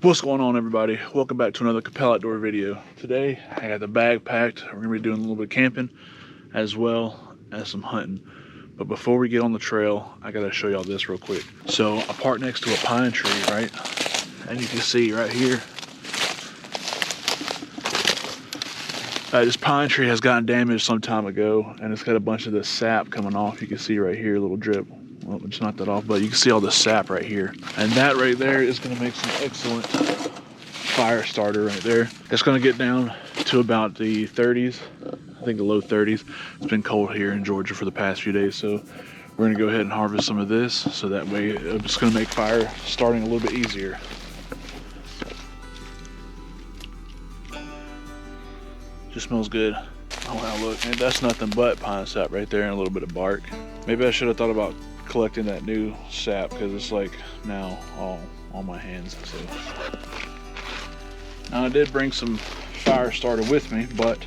What's going on, everybody? Welcome back to another Capel Outdoor video. Today I got the bag packed. We're gonna be doing a little bit of camping as well as some hunting. But before we get on the trail, I gotta show y'all this real quick. So I parked next to a pine tree, right? And you can see right here, this pine tree has gotten damaged some time ago, and it's got a bunch of this sap coming off. You can see right here, a little drip. Well, just knock that off, but you can see all the sap right here. And that right there is gonna make some excellent fire starter right there. It's gonna get down to about the 30s, I think the low 30s. It's been cold here in Georgia for the past few days, so we're gonna go ahead and harvest some of this, so that way it's gonna make fire starting a little bit easier. Just smells good. Oh wow, look, man, that's nothing but pine sap right there and a little bit of bark. Maybe I should have thought about collecting that new sap, because it's like now all on my hands. So now I did bring some fire starter with me, but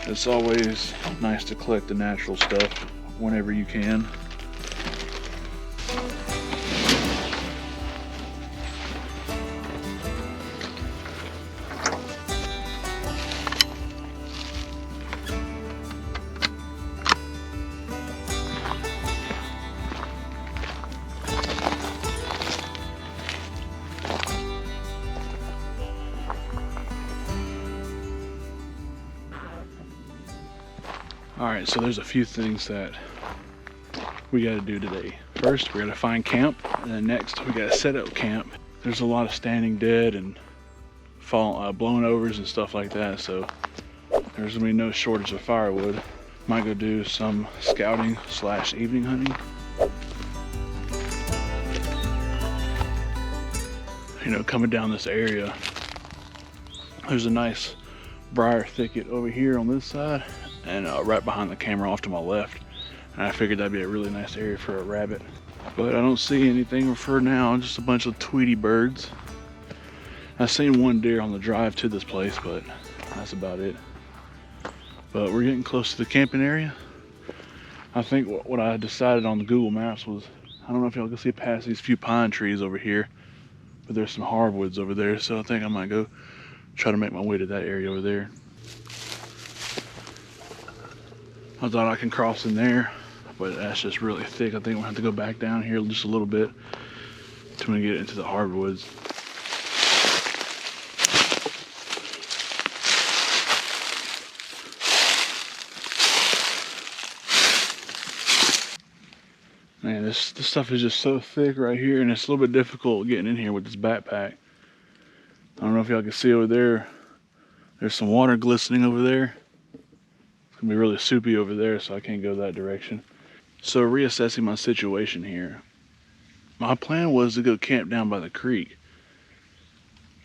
it's always nice to collect the natural stuff whenever you can. Alright, so there's a few things that we got to do today. First, we got to find camp, and then next, we got to set up camp. There's a lot of standing dead and blown overs and stuff like that, so there's going to be no shortage of firewood. Might go do some scouting / evening hunting. You know, coming down this area, there's a nice briar thicket over here on this side, and right behind the camera off to my left, and I figured that'd be a really nice area for a rabbit, but I don't see anything for now, just a bunch of Tweety birds. I've seen one deer on the drive to this place, but that's about it. But we're getting close to the camping area. I think what I decided on the Google Maps was, I don't know if y'all can see past these few pine trees over here, but there's some hardwoods over there, so I think I might go try to make my way to that area over there. I thought I can cross in there, but that's just really thick. I think we'll have to go back down here just a little bit till we get into the hardwoods. Man, this stuff is just so thick right here, and it's a little bit difficult getting in here with this backpack. I don't know if y'all can see over there, there's some water glistening over there. It's gonna be really soupy over there, so I can't go that direction. So reassessing my situation here, my plan was to go camp down by the creek,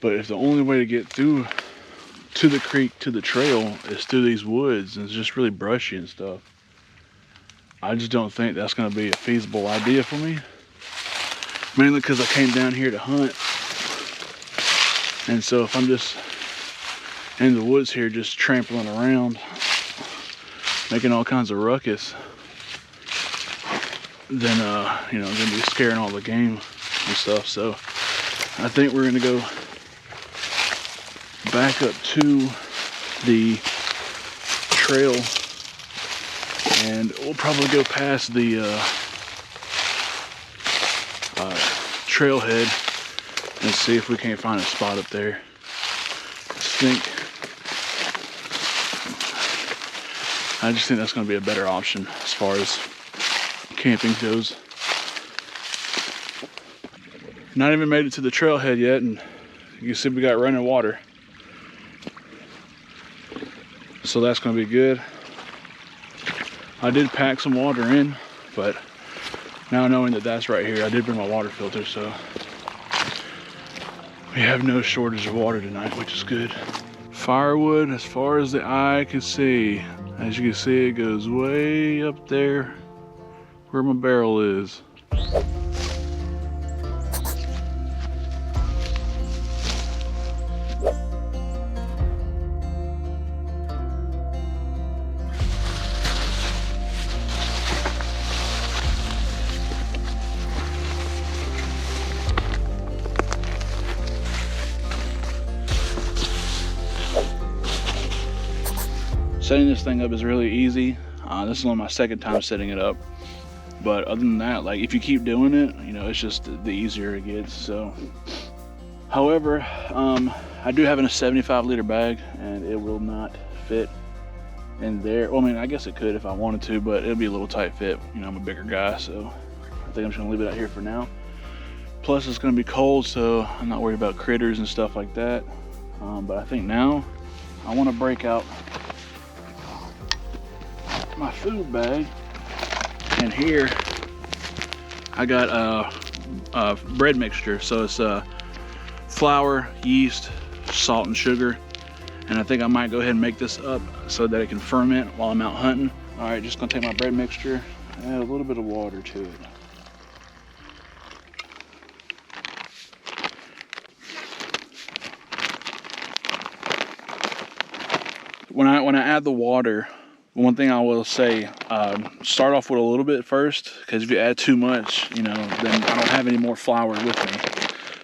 but if the only way to get through to the creek to the trail is through these woods, and it's just really brushy and stuff, I just don't think that's gonna be a feasible idea for me, mainly because I came down here to hunt. And so if I'm just in the woods here, just trampling around, making all kinds of ruckus, then, you know, I'm gonna be scaring all the game and stuff. So I think we're gonna go back up to the trail, and we'll probably go past the trailhead and see if we can't find a spot up there. I just think that's going to be a better option as far as camping goes. Not even made it to the trailhead yet, and you can see we got running water, so that's going to be good. I did pack some water in, but now knowing that that's right here, I did bring my water filter, so we have no shortage of water tonight, which is good. Firewood as far as the eye can see. As you can see, it goes way up there where my barrel is. Setting this thing up is really easy. This is only my second time setting it up. But other than that, like if you keep doing it, you know, it's just the easier it gets. So, however, I do have in a 75-liter bag, and it will not fit in there. Well, I mean, I guess it could if I wanted to, but it'll be a little tight fit. You know, I'm a bigger guy, so I think I'm just gonna leave it out here for now. Plus, it's gonna be cold, so I'm not worried about critters and stuff like that. But I think now I want to break out my food bag, and here I got a bread mixture. So it's flour, yeast, salt, and sugar. And I think I might go ahead and make this up so that it can ferment while I'm out hunting. All right, just gonna take my bread mixture, add a little bit of water to it. When I add the water, one thing I will say, start off with a little bit first, because if you add too much, you know, then I don't have any more flour with me.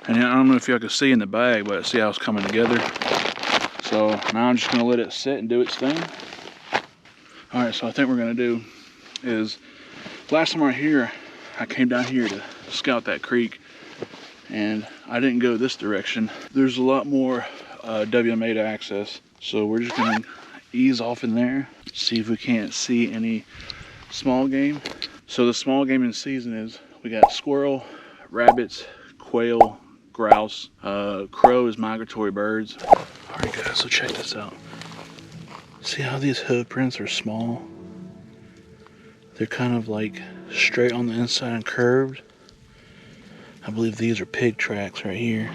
And I don't know if y'all can see in the bag, but see how it's coming together. So now I'm just gonna let it sit and do its thing. All right, so I think we're gonna do is, last time I was here, I came down here to scout that creek, and I didn't go this direction. There's a lot more WMA to access, so we're just gonna ease off in there, see if we can't see any small game. So the small game in season is, we got squirrel, rabbits, quail, grouse, crow is migratory birds. All right guys, so check this out. See how these hoof prints are small? They're kind of like straight on the inside and curved. I believe these are pig tracks right here.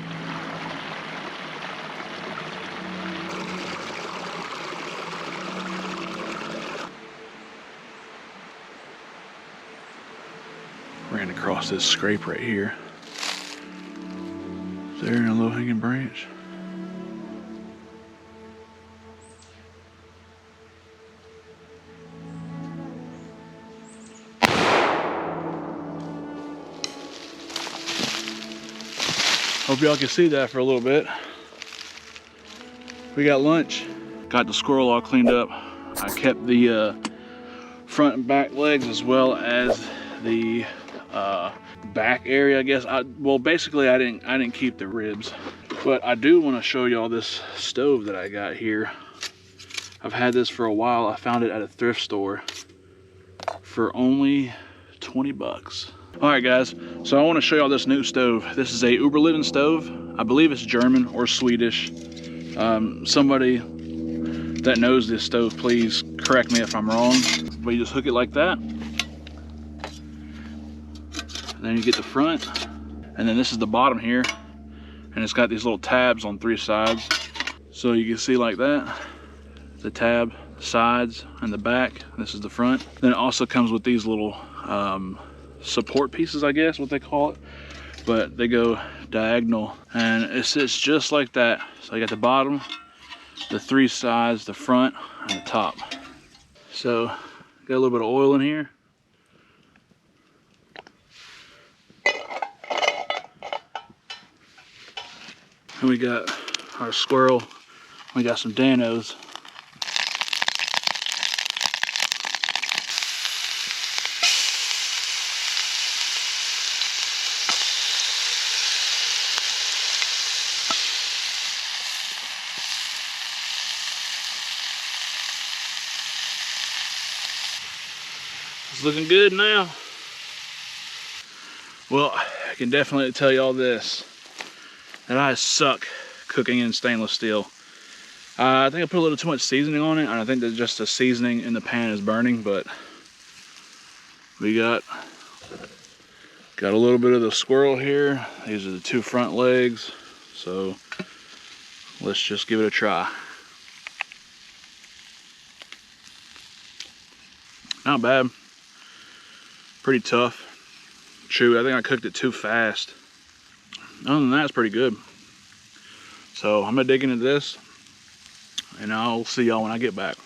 Ran across this scrape right here. There in a low hanging branch. Hope y'all can see that for a little bit. We got lunch. Got the squirrel all cleaned up. I kept the front and back legs, as well as the back area, I guess. Well, basically I didn't keep the ribs, but I do want to show y'all this stove that I got here. I've had this for a while. I found it at a thrift store for only 20 bucks. All right guys, so I want to show y'all this new stove. This is a Uberleben stove. I believe it's German or Swedish. Somebody that knows this stove, please correct me if I'm wrong. But you just hook it like that. And then you get the front, and then this is the bottom here, and it's got these little tabs on 3 sides. So you can see like that, the tab, sides, and the back. This is the front. Then it also comes with these little support pieces, I guess what they call it, but they go diagonal, and it sits just like that. So you got the bottom, the 3 sides, the front, and the top. So got a little bit of oil in here. And we got our squirrel. We got some danos. It's looking good now. Well, I can definitely tell y'all this, that I suck cooking in stainless steel. I think I put a little too much seasoning on it, and I think that just the seasoning in the pan is burning, but we got a little bit of the squirrel here. These are the 2 front legs, so let's just give it a try. Not bad. Pretty tough. Chewy. I think I cooked it too fast. Other than that, it's pretty good. So I'm gonna dig into this, and I'll see y'all when I get back.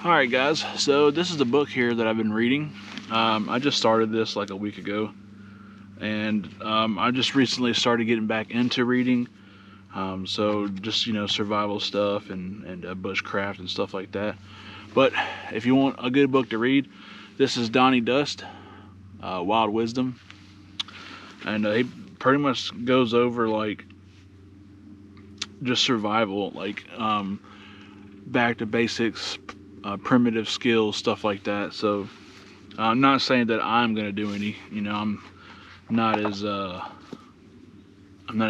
All right guys, so this is the book here that I've been reading. I just started this like a week ago, and I just recently started getting back into reading. So just, you know, survival stuff and bushcraft and stuff like that. But if you want a good book to read, this is Donnie Dust, Wild Wisdom. And he pretty much goes over like just survival, like back to basics, primitive skills, stuff like that. So I'm not saying that I'm gonna do any, you know, I'm not an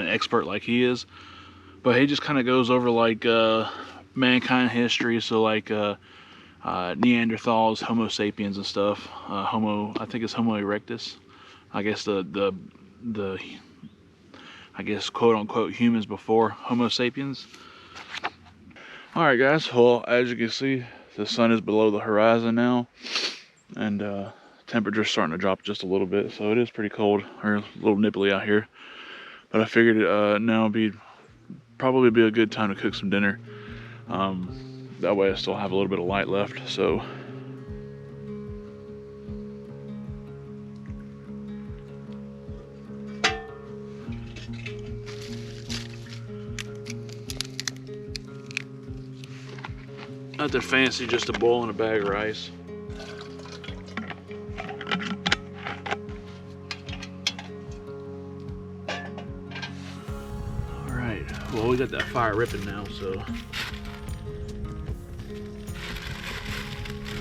expert like he is, but he just kind of goes over like mankind history. So like Neanderthals, Homo sapiens and stuff. I think it's Homo erectus. I guess the I guess quote unquote humans before Homo sapiens. All right, guys. Well, as you can see, the sun is below the horizon now, and temperature's starting to drop just a little bit, so it is pretty cold, or a little nipply out here. But I figured now would probably be a good time to cook some dinner. That way I still have a little bit of light left. So nothing fancy, just a bowl and a bag of rice. Alright, well, we got that fire ripping now, so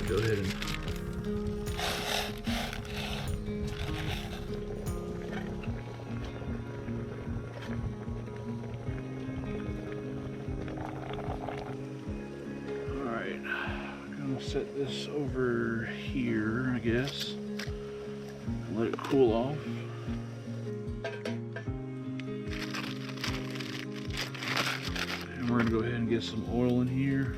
go ahead and set this over here, I guess, and let it cool off. And we're gonna go ahead and get some oil in here.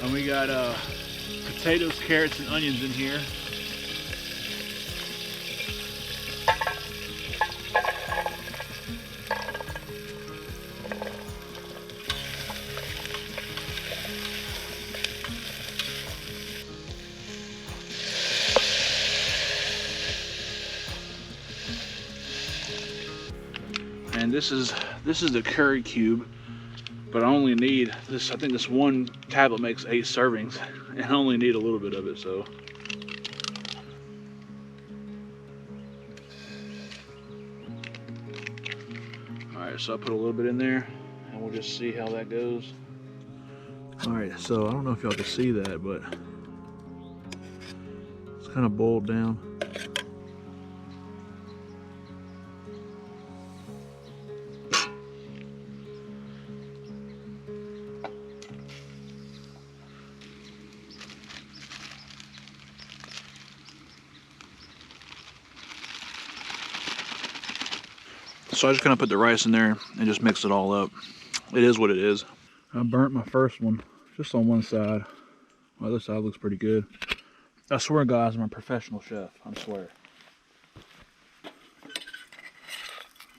And we got potatoes, carrots, and onions in here. And this is the curry cube, but I only need this. I think this one tablet makes 8 servings, and I only need a little bit of it. So, all right. So I put a little bit in there, and we'll just see how that goes. All right. So I don't know if y'all can see that, but it's kind of boiled down. So I just kind of put the rice in there and just mix it all up. It is what it is. I burnt my first one just on one side. My other side looks pretty good. I swear, guys, I'm a professional chef. I swear.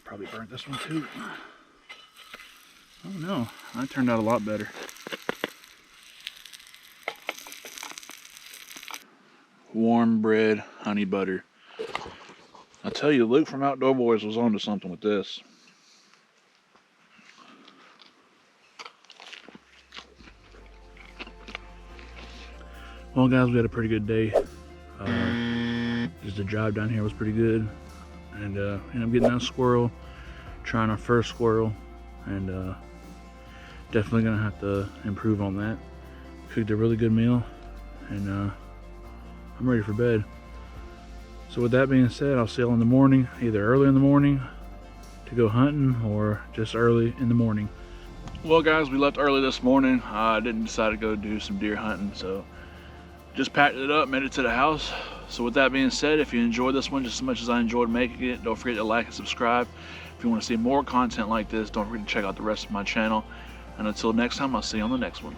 Probably burnt this one too. Oh no, that turned out a lot better. Warm bread, honey butter. I tell you, Luke from Outdoor Boys was onto something with this. Well, guys, we had a pretty good day. Just the drive down here was pretty good, and ended up getting that squirrel, trying our first squirrel, and definitely gonna have to improve on that. Cooked a really good meal, and I'm ready for bed. So with that being said, I'll see y'all in the morning, either early in the morning to go hunting or just early in the morning. Well, guys, we left early this morning. I didn't decide to go do some deer hunting, so just packed it up, made it to the house. So with that being said, if you enjoyed this one just as much as I enjoyed making it, don't forget to like and subscribe. If you want to see more content like this, don't forget to check out the rest of my channel. And until next time, I'll see you on the next one.